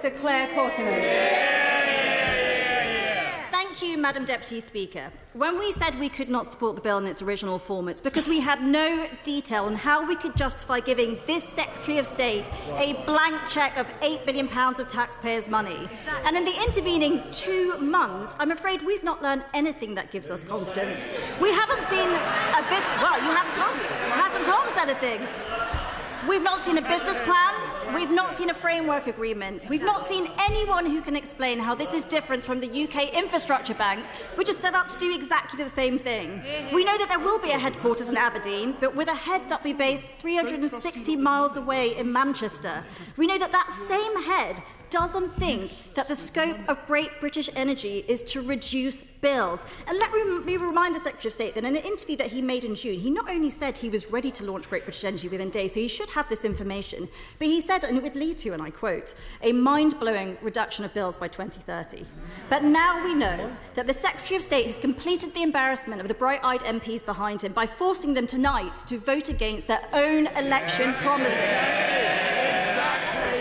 Minister Claire Coutinho. Thank you, Madam Deputy Speaker. When we said we could not support the bill in its original form, it's because we had no detail on how we could justify giving this Secretary of State a blank cheque of £8 billion of taxpayers' money. And in the intervening 2 months, I'm afraid we've not learned anything that gives us confidence. We haven't seen a business... Well, you hasn't told us anything. We've not seen a business plan. We've not seen a framework agreement. We've not seen anyone who can explain how this is different from the UK infrastructure banks, which are set up to do exactly the same thing. We know that there will be a headquarters in Aberdeen, but with a head that will be based 360 miles away in Manchester. We know that that same head doesn't think that the scope of Great British Energy is to reduce bills. And let me remind the Secretary of State that in an interview that he made in June, he not only said he was ready to launch Great British Energy within days, so he should have this information, but he said, and it would lead to, and I quote, a mind-blowing reduction of bills by 2030. But now we know that the Secretary of State has completed the embarrassment of the bright-eyed MPs behind him by forcing them tonight to vote against their own election promises.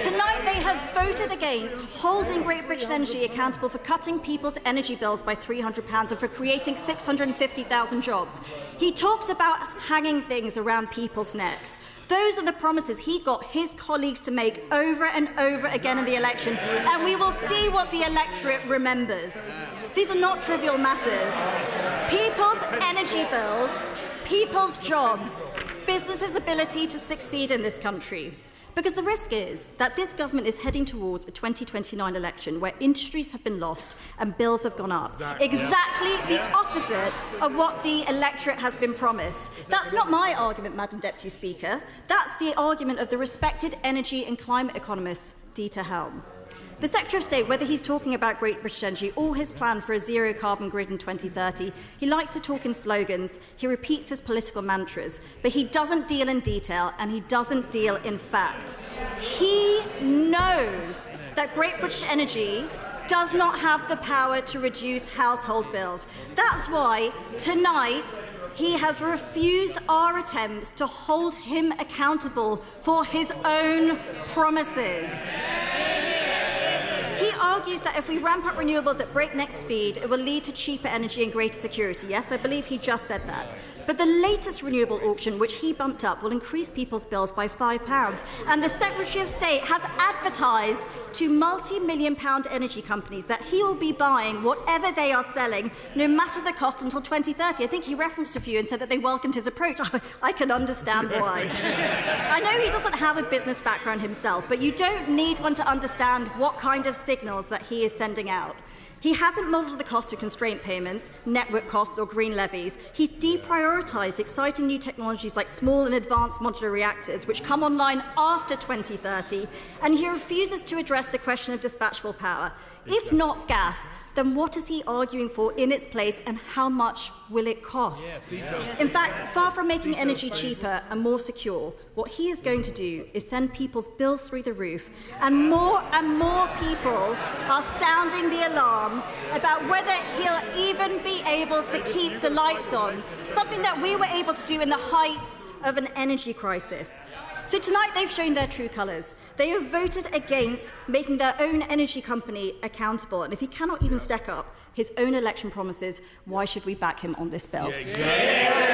Tonight they have voted against holding Great British Energy accountable for cutting people's energy bills by £300 and for creating 650,000 jobs. He talks about hanging things around people's necks. Those are the promises he got his colleagues to make over and over again in the election, and we will see what the electorate remembers. These are not trivial matters. People's energy bills, people's jobs, businesses' ability to succeed in this country. Because the risk is that this government is heading towards a 2029 election where industries have been lost and bills have gone up. Exactly the opposite of what the electorate has been promised. That's not my argument, Madam Deputy Speaker. That's the argument of the respected energy and climate economist, Dieter Helm. The Secretary of State, whether he's talking about Great British Energy or his plan for a zero-carbon grid in 2030, he likes to talk in slogans, he repeats his political mantras, but he doesn't deal in detail and he doesn't deal in fact. He knows that Great British Energy does not have the power to reduce household bills. That's why tonight he has refused our attempts to hold him accountable for his own promises. He argues that if we ramp up renewables at breakneck speed, it will lead to cheaper energy and greater security. Yes, I believe he just said that. But the latest renewable auction, which he bumped up, will increase people's bills by £5. And the Secretary of State has advertised to multi-million-pound energy companies that he will be buying whatever they are selling, no matter the cost, until 2030. I think he referenced a few and said that they welcomed his approach. I can understand why. I know he doesn't have a business background himself, but you don't need one to understand what kind of signals that he is sending out. He hasn't modelled the cost of constraint payments, network costs or green levies. He's deprioritised exciting new technologies like small and advanced modular reactors, which come online after 2030, and he refuses to address the question of dispatchable power. If not gas, then what is he arguing for in its place and how much will it cost? In fact, far from making energy cheaper and more secure, what he is going to do is send people's bills through the roof, and more people are sounding the alarm about whether he'll even be able to keep the lights on, something that we were able to do in the height of an energy crisis. So tonight they've shown their true colours. They have voted against making their own energy company accountable. And if he cannot even stack up his own election promises, why should we back him on this bill? Yeah, exactly.